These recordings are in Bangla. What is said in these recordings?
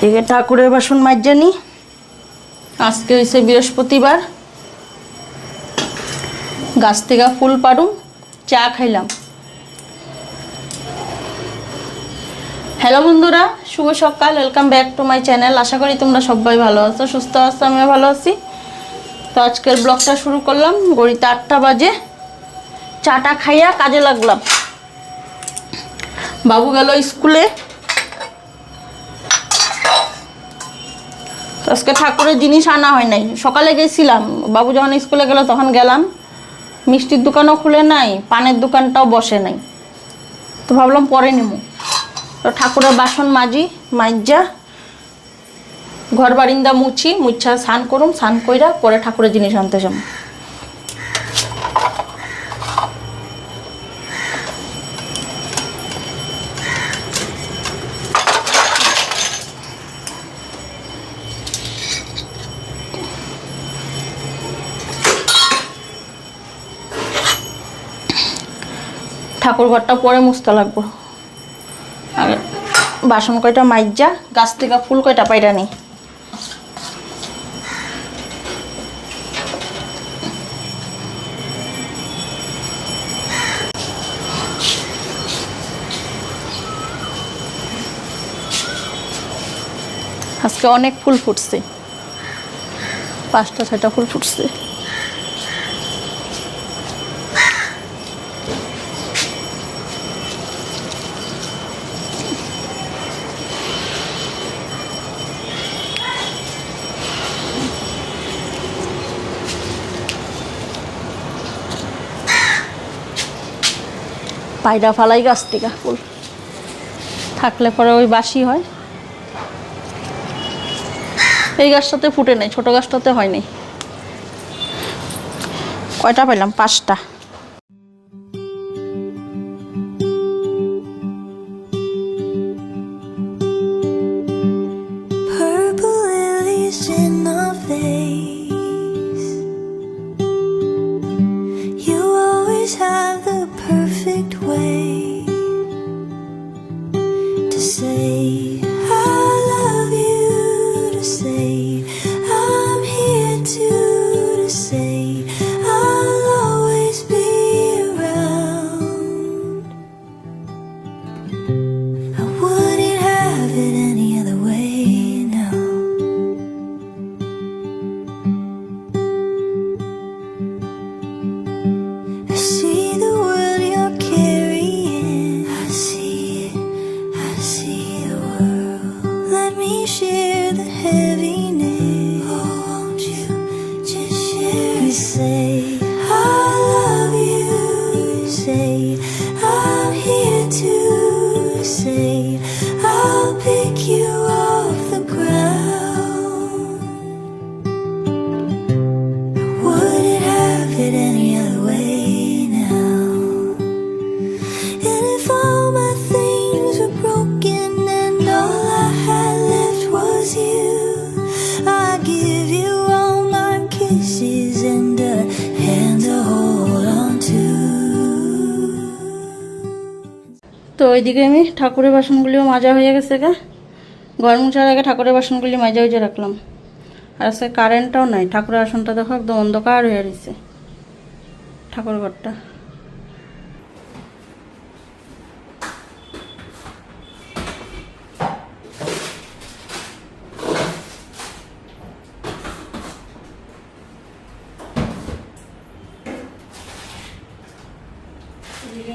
এদিকে ঠাকুরের বাসন মাজজানি। আজকে হয়েছে বৃহস্পতিবার, গাছ থেকে ফুল পাড়ুম, চা খাইলাম। হ্যালো বন্ধুরা, শুভ সকাল, welcome back to my channel. আশা করি তোমরা সবাই ভালো আছো, সুস্থ আছো, আমিও ভালো আছি। তো আজকের ব্লগটা শুরু করলাম, ঘড়িতে 8টা বাজে। চাটা খাইয়া কাজে লাগলাম। বাবু গেল স্কুলে। আজকে ঠাকুরের জিনিস আনা হয় নাই, সকালে গেছিলাম, বাবু যখন স্কুলে গেল তখন গেলাম। মিষ্টির দোকানও খুলে নাই, পানের দোকানটাও বসে নাই, তো ভাবলাম পরে নেব। তো ঠাকুরের বাসন মাজা ঘর বারিন্দা মুছা স্নান করুম, স্নান কইরা পরে ঠাকুরের জিনিস আনতে যাব। ঠাকুর ঘরটা পরে মুছতে লাগবো। আর বাসন কয়টা মাজা, গাছ থেকে ফুল কয়টা পাইরা নি। আজকে অনেক ফুল ফুটছে, 5টা 6টা ফুল ফুটছে। পায়রা ফালাই গাছ থেকে ফুল, থাকলে পরে ওই বাসি হয়। এই গাছটাতে ফুটে নাই, ছোট গাছটাতে হয় নাই। কয়টা পাইলাম? 5টা। তো ওইদিকে আমি ঠাকুরের বাসনগুলিও মাজা হয়ে গেছে গা। ঘর মুছার আগে ঠাকুরের বাসনগুলি মাজা হয়ে রাখলাম। আর আজকে কারেন্টটাও নাই, ঠাকুরের বাসনটা দেখো একদম অন্ধকার হয়ে রয়েছে ঠাকুর ঘরটা।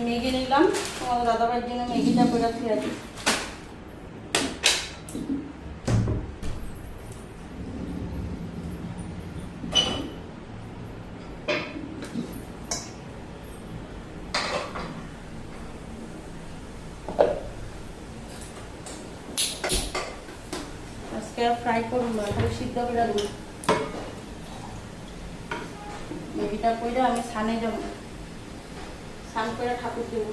ম্যাগি নিলাম, তোমার দাদাভাইয়ের জন্য ম্যাগিটা করে খেয়ে দিই। আজকে ফ্রাই করুন না, সিদ্ধ করে দেবো। ম্যাগিটা করে আমি ছানে যাবো, স্নান করে ঠাকুর দেবো।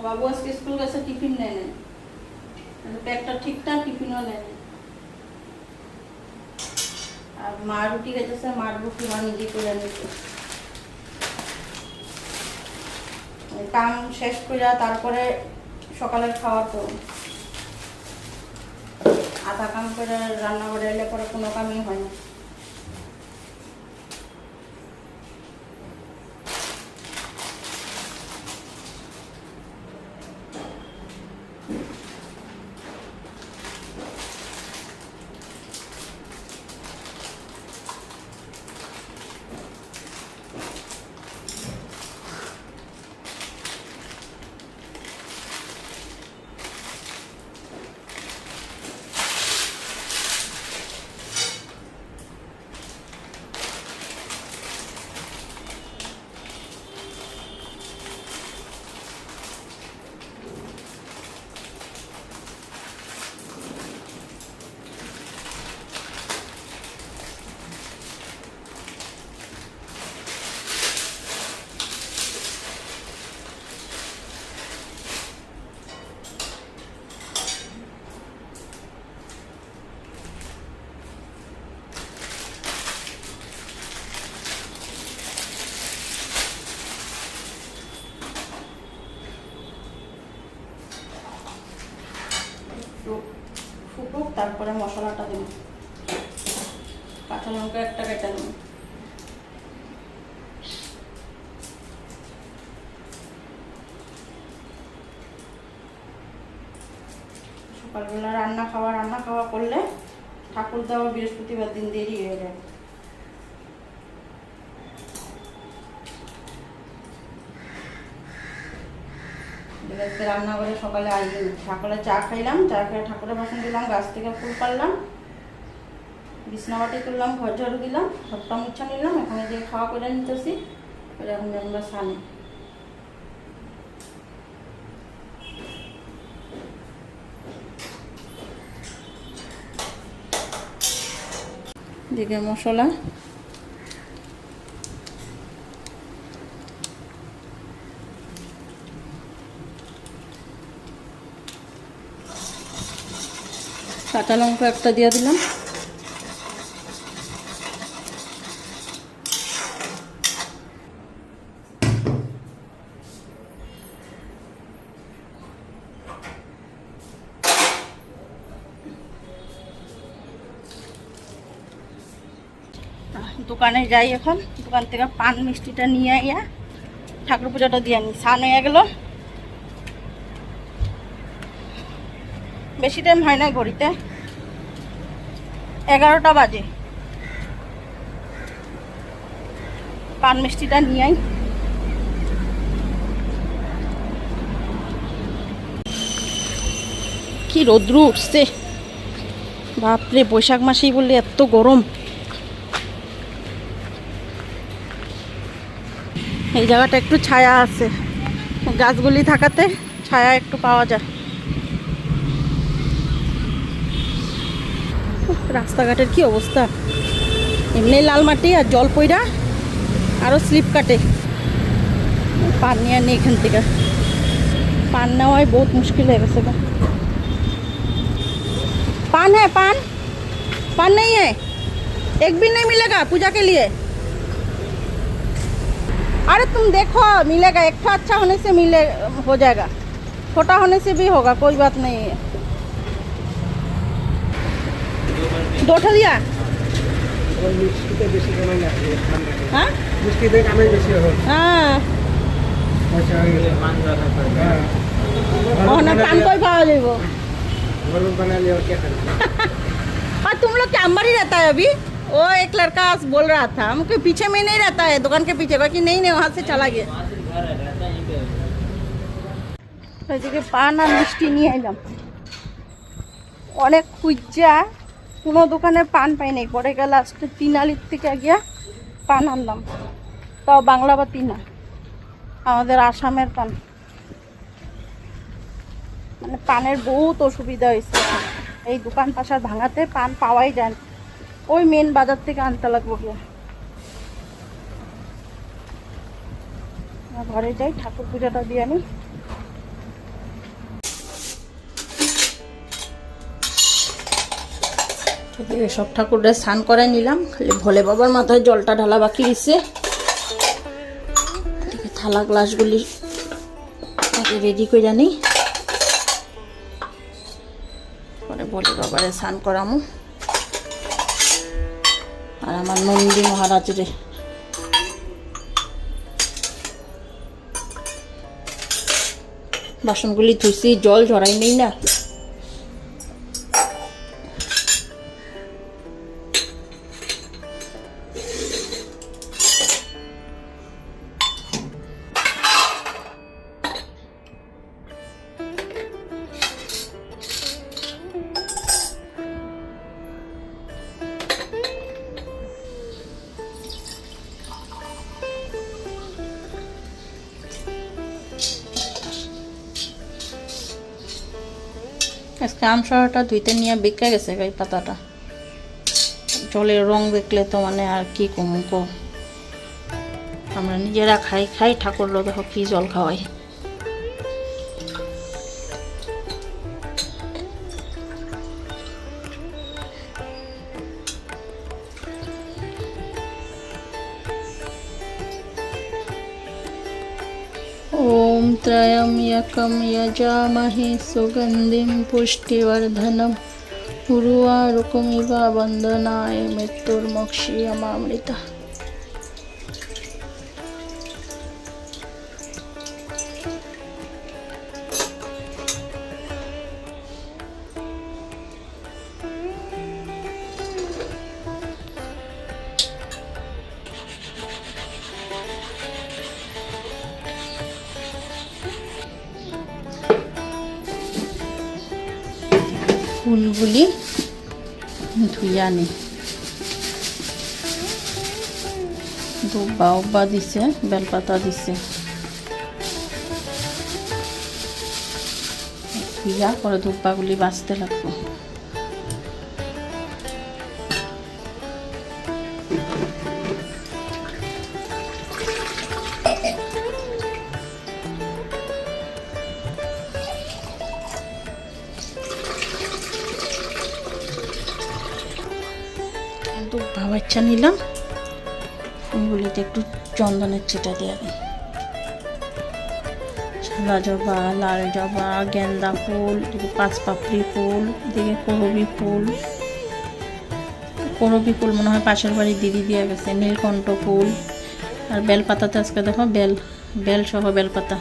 বাবু আজকে স্কুল গেছে, টিফিন নেয় নাই, ব্যাগটা ঠিকঠাক, টিফিনও নেয় নাই। আর মা রুটি খেতেছে, মার রুটি মা নিজে করে নিচ্ছে। কাম শেষ করে তারপরে সকালের খাওয়া তো আধা কাম করে রান্না করে এলে পরে কোনো কামই হয় না। ফুটুক, তারপরে মশলাটা দেব। কাঁচা লঙ্কা একটা কেটে নেব। সকালবেলা রান্না খাওয়া করলে ঠাকুর দেওয়া বৃহস্পতিবার দিন দেরি হয়ে যায়। রান্না করে সকালে সকালে চা খাইলাম, চা খেয়ে ঠাকুরের বাসন দিলাম, গাছ থেকে ফুল পারলাম, বিছনা বাটি তুললাম, ঘর ঝাড়ু দিলাম, সবটা মুছা নিলাম। এখানে যে খাওয়া করে নিতেছি, এখন আমরা সানি। দিকে মশলা কাঁচা লঙ্কা একটা দিয়ে দিলাম। দোকানে যাই, এখন দোকান থেকে পান মিষ্টিটা নিয়ে আইয়া ঠাকুর পূজাটা দিয়ে আনি। স্নান হয়ে গেল, বেশি টাইম হয় না, ঘড়িতে 11টা বাজে। পান মিষ্টিটা নিয়ে আই। কি রৌদ্র উঠছে বাপরে, বৈশাখ মাসেই বললে এত গরম। এই জায়গাটা একটু ছায়া আছে, গাছগুলি থাকাতে ছায়া একটু পাওয়া যায়। রাস্তাঘাটের কি অবস্থা, এমনি লাল মাটি আর জল পইরা আরো স্লিপ কাটে। পান নিয়ে আনি এখান থেকে, पान नेওয়া बहुत मुश्किल है वैसे। पान है, पान पान नहीं है, एक भी नहीं मिलेगा पूजा के लिए। अरे तुम देखो मिलेगा, एक ठो अच्छा होने से मिले हो जाएगा, छोटा होने से भी होगा, कोई बात नहीं है। 2 ठो दिया। हाँ हाँ ना, पान कोई पावा जाइबो। और तुम लोग क्या अंबर ही रहता है अभी? वो एक लड़का बोल रहा था हमको पीछे में नहीं रहता है, दुकान के पीछे, बाकी नहीं वहाँ से चला गया। এদিকে পান আর মিষ্টি নিয়ে এলাম, অনেক খুঁজা কোনো দোকানে পান পাই নাই, পরে গেল লাস্টে তিনালির থেকে গিয়া পান আনলাম, তাও বাংলা বাতি না, আমাদের আসামের পান। মানে পানের বহুত অসুবিধা হয়েছে, এই দোকান পাশার ভাঙাতে পান পাওয়াই যায় না, ওই মেন বাজার থেকে আনতে লাগবো গিয়া। ঘরে যাই, ঠাকুর পূজাটা দিয়ে আনি। এদিকে সব ঠাকুররা স্নান করাই নিলাম, খালি ভোলে বাবার মাথায় জলটা ঢালা বাকি দিচ্ছে। এদিকে থালা গ্লাসগুলি রেডি করে জানি, পরে ভোলে বাবারে স্নান করামু। আর আমার নন্দী মহারাজের বাসনগুলি ধুইছি, জল ঝরাই নেই না। আজকে আমসরাটা ধুইতে নিয়ে বেঁকে গেছে এই পাতাটা, জলের রং দেখলে তো মানে আর কি কমুকো। আমরা নিজেরা খাই ঠাকুরলো দেখো কি জল খাওয়াই। ओम त्रयम्बकं यजामहे सुगन्धिं पुष्टिवर्धनम् उर्वारुकमिव वन्दनाय मृत्युर्मुक्षीयमामृता। ফুলগুলি ধুইয়া নি, দুব্বা দিছে, বেলপাতা দিছে, ধুইয়া পরে দুব্বাগুলি বাঁচতে লাগবো। দুব্বা বাচ্চা নিলাম, ফুলগুলিতে একটু চন্দনের ছিটা দিয়ে দিই। সাদা জবা, লাল জবা, গেন্দা ফুল, এদিকে পাঁচপাপড়ি ফুল, এদিকে করবি ফুল। করবি ফুল মনে হয় পাশের বাড়ির দিদি দিয়ে গেছে। নীলকণ্ঠ ফুল আর বেলপাতাতে আজকে দেখো বেল সহ বেলপাতা।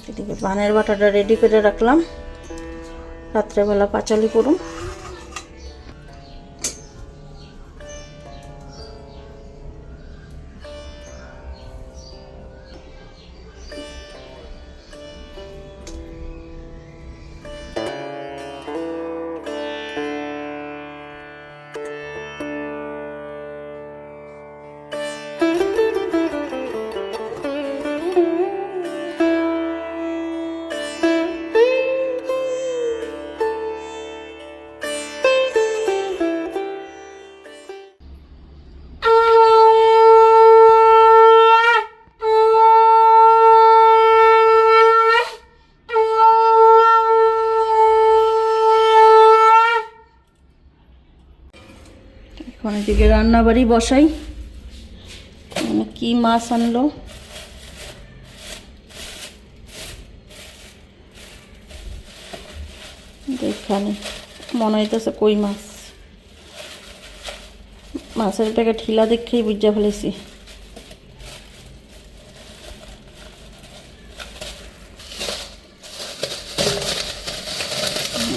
এদিকে পানের বাটাটা রেডি করে রাখলাম, রাত্রেবেলা পাঁচালি করুন। এদিকে রান্নাবাড়ি বসাই। কি মাছ আনলো, এখানে মনে হইতেছে কই মাছ। মাছের প্যাকেট হিলা দেখেই বুঝা ফেলেছি।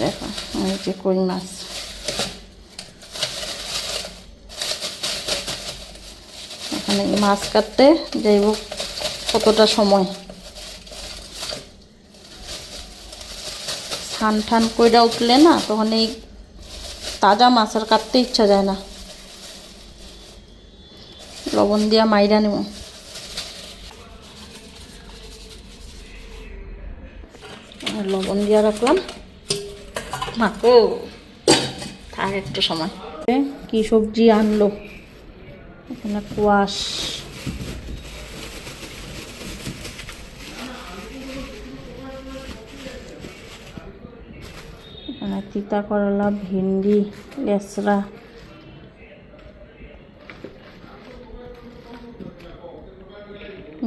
দেখো এই যে কই মাছ। এখানে মাছ কাটতে যাইব কতটা সময়, ঠান ঠান কইরা উঠলে না তখন এই তাজা মাছ আর কাটতে ইচ্ছা যায় না। লবণ দিয়া মাইরা নেব। লবণ দিয়া রাখলাম, মাখো থাক একটু সময়। কি সবজি আনলো, এখানে কোয়াশ, এখানে তিতা করলা, ভেন্ডি, লেসরা,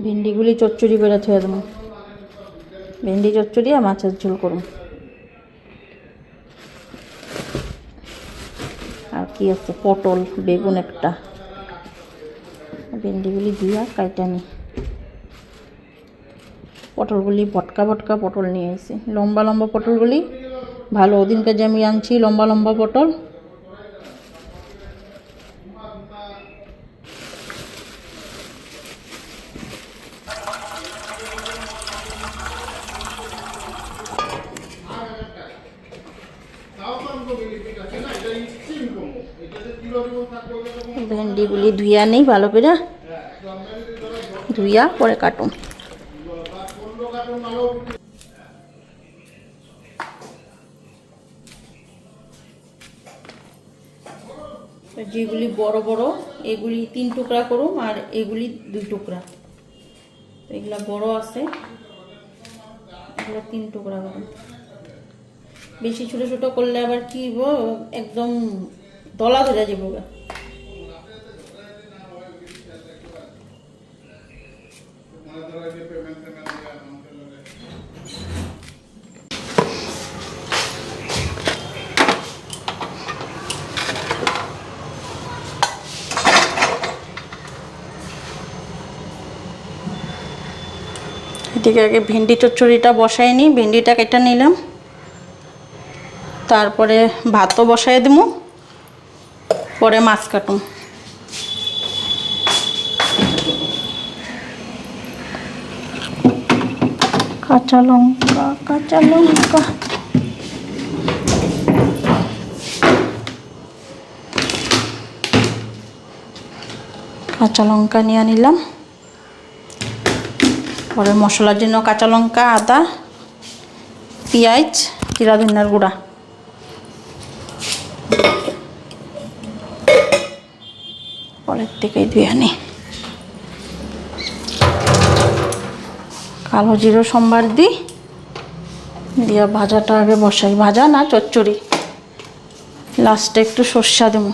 ভেন্ডিগুলি চচ্চড়ি করে থুয়ে দেবো। ভেন্ডি চচ্চড়ি আর মাছের ঝোল করব। আর কি আছে, পটল, বেগুন একটা, ভেন্ডিগুলি দিয়া কাইটা নি। পটলগুলি ভটকা ভটকা পটল নিয়ে এসেছি, লম্বা লম্বা পটলগুলি ভালো। ওদিনকে যে আমি আনছি লম্বা লম্বা পটল, ভেন্ডিগুলি ধুইয়া নেই ভালো করে, ধুইয়া পরে কাটুন। যেগুলি বড় বড় এগুলি 3 টুকরা করুম, আর এগুলি 2 টুকরা। এগুলা বড় আছে, এগুলা 3 টুকরা করুম। বেশি ছোট ছোট করলে আবার কি একদম দলা ধরে যাবো। এদিকে আগে ভেন্ডি চচ্চড়িটা বসাই নিই, ভেন্ডিটা কেটে নিলাম, তারপরে ভাতও বসাই দেব, পরে মাছ কাটুম। কাঁচা লঙ্কা, কাঁচা লঙ্কা, কাঁচা লঙ্কা নিয়ে নিলাম। পরে মশলার জন্য কাঁচা লঙ্কা, আদা, পেঁয়াজ, জিরা ধনিয়ার গুঁড়া। পরের থেকেই ধুয়ে আনি। কালো জিরো সম্বার দিই, দিয়া ভাজাটা আগে বসাই। ভাজা না চচ্চড়ি, লাস্টে একটু সর্ষা দেবো।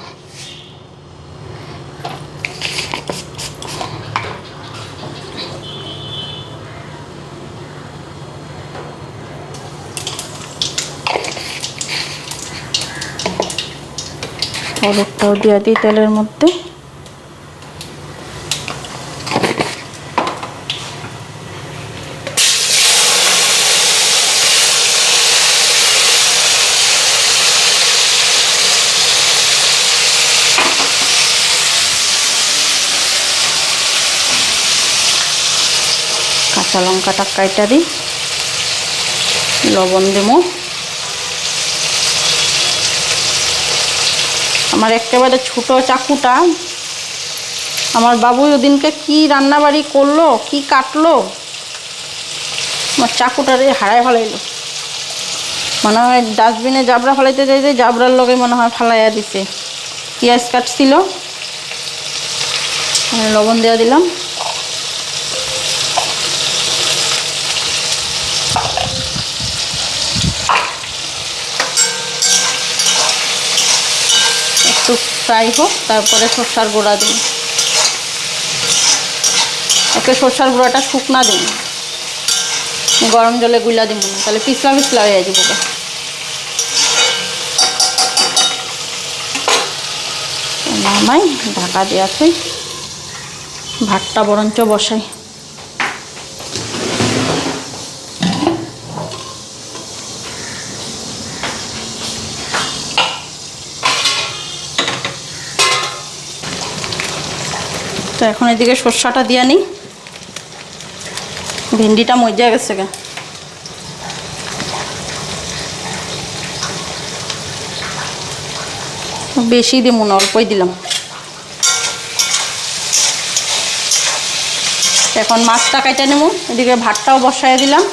হলুদটাও দিয়ে দিই তেলের মধ্যে। কাঁচা লঙ্কাটা কাইটা দিই, লবণ দেবো। আমার একেবারে ছোটো চাকুটা, আমার বাবু ওদিনকে কি রান্নাবাড়ি করলো, কি কাটলো, আমার চাকুটারে হারায় ফেলাইলো। মনে হয় ডাস্টবিনে জাবরা ফেলাইতে যাইতে জাবরার লগে মনে হয় ফালাইয়া দিছে। পেঁয়াজ কাটছিল, লবণ দেওয়া দিলাম। একটু ফ্রাই হোক, তারপরে সরষার গুঁড়া দিই। ওকে সরষার গুঁড়াটা শুকনা দিই, গরম জলে গুলা দিব না, তাহলে পিছলা পিছলা হয়ে যাব। নামাই ঢাকা দেওয়া থই, ভাতটা বরঞ্চ বসাই। তো এখন এদিকে সরষাটা দিয়ে নিই, ভেন্ডিটা মজা গেছে গা। বেশি দিব না, অল্পই দিলাম। এখন মাছটা কাটে নেব, এদিকে ভাতটাও বসায় দিলাম।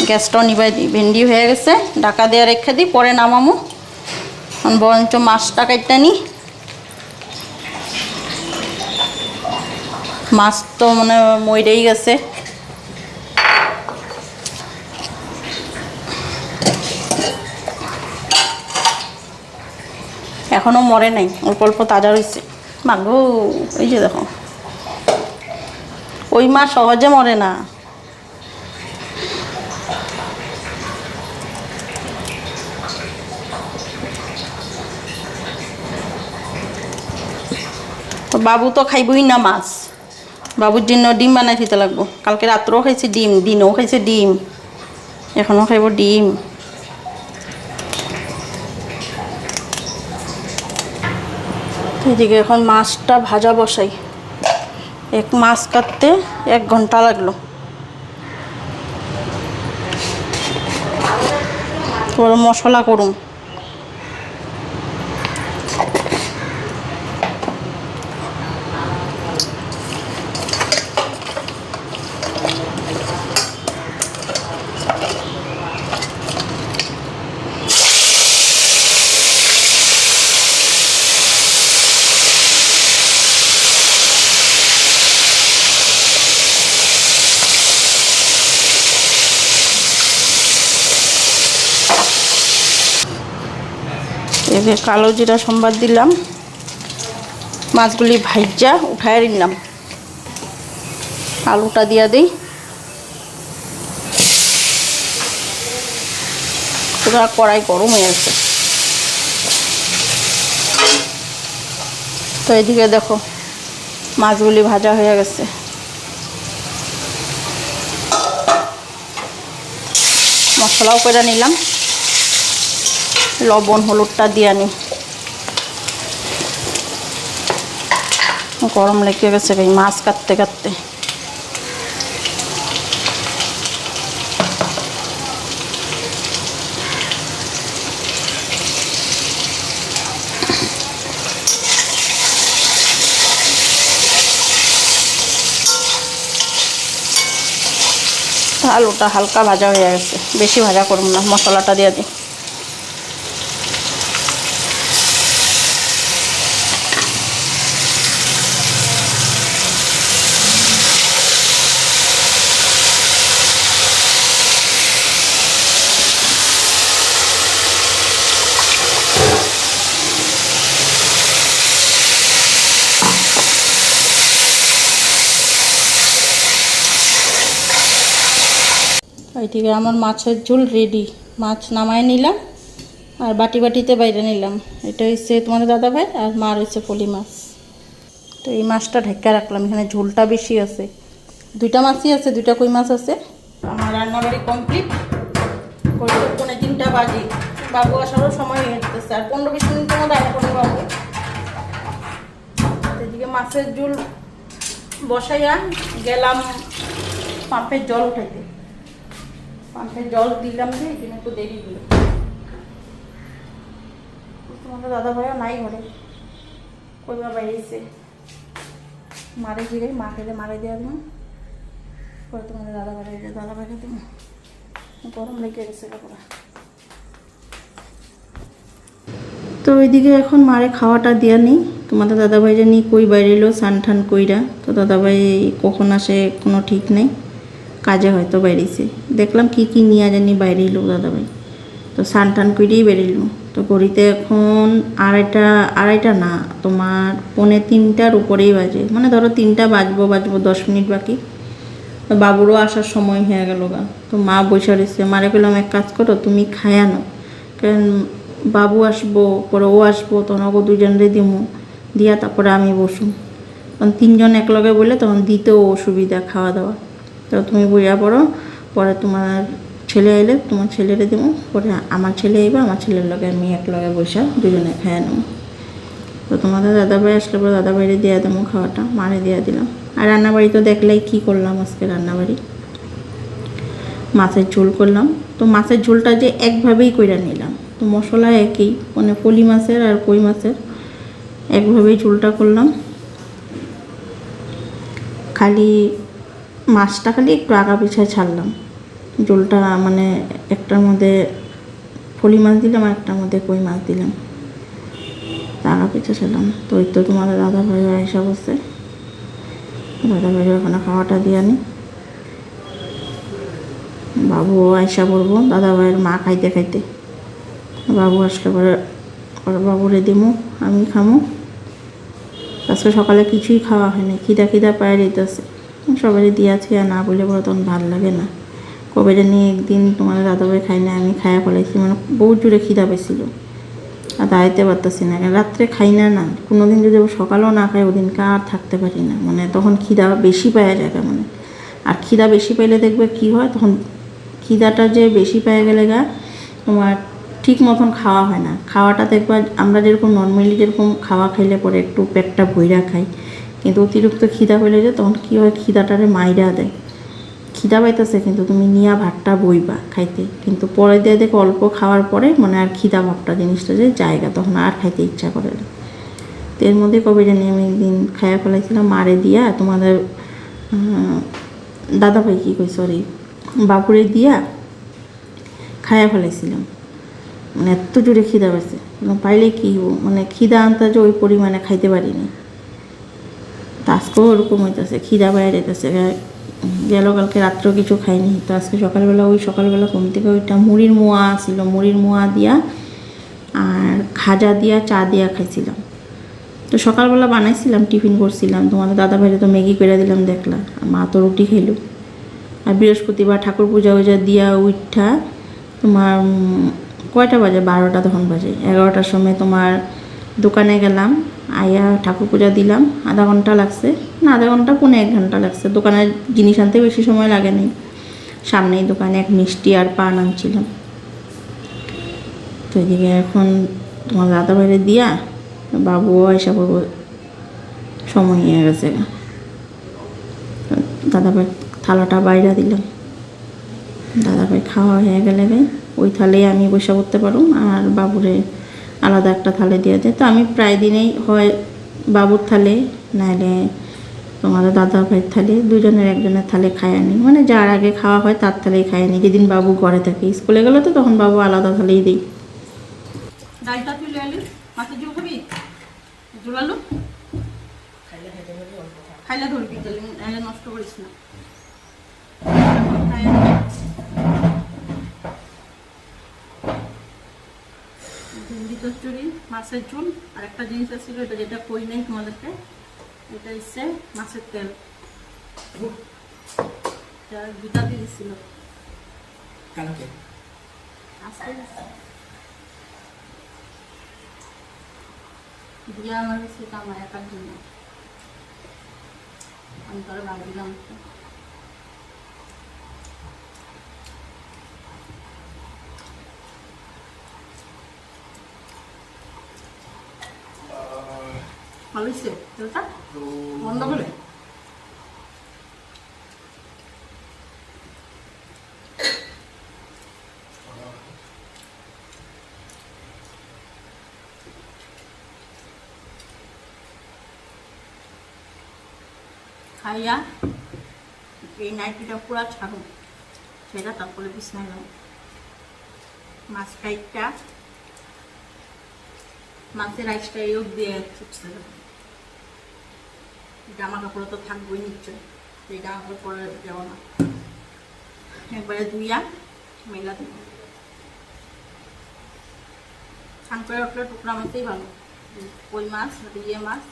গ্যাসটাও নিবাই দিই, ভেন্ডি হয়ে গেছে, ঢাকা দিয়ে রেখে দিই, পরে নামামো। বরঞ্চ মাছটা কাটতে নিই। মাছ তো মানে মরেই গেছে। এখনো মরে নাই, অল্প অল্প তাজা রয়েছে। মাগো, এই যে দেখো, ওই মাছ সহজে মরে না। বাবু তো খাইবই না মাছ, বাবুর জন্য ডিম বানাই দিতে লাগবো। কালকে রাত্রেও খাইছে ডিম, দিনেও খাইছে ডিম, এখনও খাইব ডিম। এদিকে এখন মাছটা ভাজা বসাই। এক মাছ কাটতে 1 ঘন্টা লাগলো। তোর মশলা করুম। এদিকে কালো জিরা সম্বাদ দিলাম, মাছগুলি ভাইজা উঠায় নিলাম। আলুটা দিয়া দিই। পুরা কড়াই গরম হয়ে আছে। তো এদিকে দেখো মাছগুলি ভাজা হয়ে গেছে। মশলাও করে নিলাম, লবণ হলুদটা দিয়ে নি। গরম লেগে গেছে ভাই মাছ কাটতে কাটতে। আলুটা হালকা ভাজা হয়ে গেছে, বেশি ভাজা করব না, মশলাটা দিয়ে দিই। এইদিকে আমার মাছের ঝোল রেডি। মাছ নামায় নিলাম আর বাটি বাটিতে বাইরে নিলাম। এটা হচ্ছে তোমার দাদা ভাই আর মার হচ্ছে ফলি মাছ। তো এই মাছটা ঢেকে রাখলাম, এখানে ঝোলটা বেশি আছে। 2টা মাছই আছে, 2টা কই মাছ আছে। আমার রান্নাবাড়ি কমপ্লিট করতে 2:45 বাজে। বাবু আসারও সময় হয়ে যেতেছে, আর 15-20 মিনিটের মধ্যে আয়া করবো বাবু। এদিকে মাছের ঝোল বসাইয়া গেলাম পাম্পের জল উঠাইতে। পাম্পের জল দিলাম যে এখানে একটু দেরি হলো। তোমাদের দাদা ভাইও নাই ঘরে, কইবা বাইরেছে। মারে গিয়ে মা খেলে মারে দেওয়া দিন, পরে তোমাদের দাদা ভাইকে দিন। গরম লেগে গেছে পুরো। তো ওইদিকে এখন মারে খাওয়াটা দেওয়া নেই। তোমাদের দাদাভাই জানি কই বাইরে এলো স্নান টান কইরা। তো দাদাভাই কখন আসে কোনো ঠিক নেই। কাজে হয়তো বেরিয়েছে। দেখলাম কি কি নিয়ে জানি বাইরে এলো দাদাভাই, তো স্নান টান করেই বেরিয়েলো। তো ঘড়িতে এখন আড়াইটা না, তোমার 2:45 উপরেই বাজে, মানে ধরো 3টা বাজবো 10 মিনিট বাকি। তো বাবুরও আসার সময় হয়ে গেল গা। তো মা বসে রয়েছে, মারে বললাম এক কাজ করো, তুমি খায় আনো, কারণ বাবু আসবো পরে ও আসবো, তখন ওকে দুজনরে দিমু, দিয়া তারপরে আমি বসুন, তখন 3জন একলগে বললে তখন দিতেও অসুবিধা খাওয়া দাওয়া। তো তুমি বইয়া পড়ো, পরে তোমার ছেলে এলে তোমার ছেলেরে দেবো, পরে আমার ছেলে আইবা, আমার ছেলের লগে আমি একলগে বসা দুজনে খাইয়া নেবো। তো তোমাদের দাদাভাই আসলে পরে দাদাভাইরে দিয়ে দেবো খাওয়াটা, মারে দিয়ে দিলাম। আর রান্নাবাড়ি তো দেখলেই কী করলাম আজকে রান্নাবাড়ি, মাছের ঝোল করলাম। তো মাছের ঝোলটা যে একভাবেই কইরা নিলাম, তো মশলা একই, মানে পলি মাছের আর কই মাছের একভাবেই ঝোলটা করলাম। খালি মাছটা খালি একটু আগা পিছায় ছাড়লাম, ঝোলটা মানে একটার মধ্যে ফলি মাছ দিলাম আর একটার মধ্যে কই মাছ দিলাম, আগা পিছা ছাড়লাম। তো ওই তো তোমাদের দাদাভাই আইসা বসে, দাদাভাই ওখানে খাওয়াটা দিয়ে আনি, বাবুও আইসা পড়বো, দাদাভাইয়ের মা খাইতে খাইতে। বাবু আসলে পরে বাবুরে দিমু, আমি খামো। আজকে সকালে কিছুই খাওয়া হয়নি, খিদা পায়ে দিতেছে, সবাই দিয়েছি আর না বলে পরে তখন ভালো লাগে না। কবে জানি একদিন তোমার দাদাভাই খাই না, আমি খাইয়া ফেলাইছি, মানে বহুত জোরে খিদা পেয়েছিল আর দাঁড়াইতে পারতেছি না, রাত্রে খাই না, কোনো দিন যদি সকালেও না খাই ওদিনকে আর থাকতে পারি না, মানে তখন খিদা বেশি পাওয়া যায় মানে। আর খিদা বেশি পাইলে দেখবে কি হয়, তখন খিদাটা যে বেশি পেয়ে গেলে গা তোমার ঠিক মতন খাওয়া হয় না। খাওয়াটা দেখবা আমরা যেরকম নর্মালি যেরকম খাওয়া খাইলে পরে একটু পেটটা ভইরা খাই, কিন্তু অতিরিক্ত খিদা হইলে যে তখন কী হয়, খিদাটারে মাইরা দেয়। খিদা পাইতেছে কিন্তু তুমি নিয়া ভাতটা বইবা খাইতে, কিন্তু পরে দিয়ে দেখো অল্প খাওয়ার পরে মানে আর খিদা ভাবটা জিনিসটা যে জায়গা, তখন আর খাইতে ইচ্ছা করে না। তো এর মধ্যে কবে জানি আমি একদিন খাইয়া ফেলাইছিলাম মারে দিয়া, তোমাদের দাদাভাই কী কই সরি বাপুরে দিয়া খাইয়া ফেলাইছিলাম, মানে এত জোরে খিদা পেয়েছে, পাইলে কী মানে খিদা আনতে ওই পরিমাণে খাইতে পারিনি। তো আজকেও ওরকম হইতেছে, খিদা বাইরে যেতেছে, গেল কালকে রাত্রেও কিছু খাইনি। তো আজকে সকালবেলা ঘুম থেকে ওইটা মুড়ির মোয়া ছিল, মুড়ির মোয়া দিয়া আর খাজা দিয়া চা দিয়া খাইছিলাম। তো সকালবেলা বানাইছিলাম, টিফিন করছিলাম, তোমাদের দাদাভাইরে তো ম্যাগি করে দিলাম দেখলা, আর মা তো রুটি খাইল। আর বৃহস্পতিবার ঠাকুর পূজা দিয়া উঠা তোমার কয়টা বাজে, 12টা তখন বাজে, 11টার সময় তোমার দোকানে গেলাম, আইয়া ঠাকুর পূজা দিলাম। আধা ঘন্টা লাগছে না, আধা ঘন্টা 1.5 ঘন্টা লাগছে, দোকানের জিনিস আনতে বেশি সময় লাগেনি, সামনেই দোকানে এক মিষ্টি আর পান আনছিলাম। তো এদিকে এখন তোমার দাদাভাইরে দিয়া বাবুও আইসা পড়বো, সময় হয়ে গেছে। দাদাভাই থালাটা বাইরে দিলাম, দাদাভাই খাওয়া হয়ে গেলে ওই থালেই আমি বসে করতে পারো, আর বাবুরে আলাদা একটা থালে দিয়ে দেয়। তো আমি প্রায় দিনেই হয় বাবুর থালে নাহলে তোমাদের দাদাভাইয়ের থালে, দুজনের একজনের থালে খাই আনি, মানে যার আগে খাওয়া হয় তার থালেই খাই আনি। যেদিন বাবু ঘরে থাকে, স্কুলে গেলে তো তখন বাবু আলাদা থালেই দিই। ডালটা তুলে আলু মাছের ঝোল খাবি, ঝোল আলু খাইলে ধরবি, তাহলে নষ্ট করিস না। ভেন্ডি চচ্চড়ি, মাছের ঝোল, আর একটা জিনিস ছিল এটা যেটা কই নাই তোমাদেরকে, এটা হচ্ছে মাছের তেল, দুটা দিয়ে দিচ্ছিল দিয়া আমার সেটা আমার একার জন্য, আমি তারা বাদ দিলাম। ভালো হয়েছে তেলটা, বন্ধ করে খাইয়া এই নাইটিটা পুরা ছাড়ো, সেটা তারপরে বিছনায় যাও। মাছ কাইটটা মাছের আইসটা এই অব্দি ছুটছে, জামা কাপড় তো থাকবোই নিশ্চয়, এই জামা কাপড় পরে যাবো না। একবারে ধুইয়া মেলা দেবো। স্নান করে উঠলে টুকরা মাছই ভালো, কই মাছ, ইয়ে মাছ।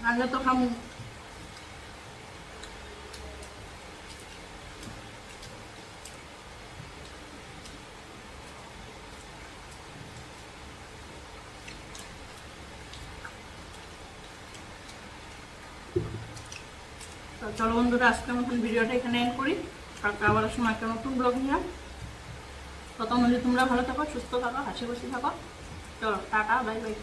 রান্না তো খামু। তো চলো বন্ধুরা, আজকের মতন ভিডিওটা এখানে এন্ড করি। কালকে আবার সময় একটা নতুন ব্লগ নিয়ে। ততক্ষণ তোমরা ভালো থাকো, সুস্থ থাকো, হাসি খুশি থাকো। চলো টাটা, বাই বাই।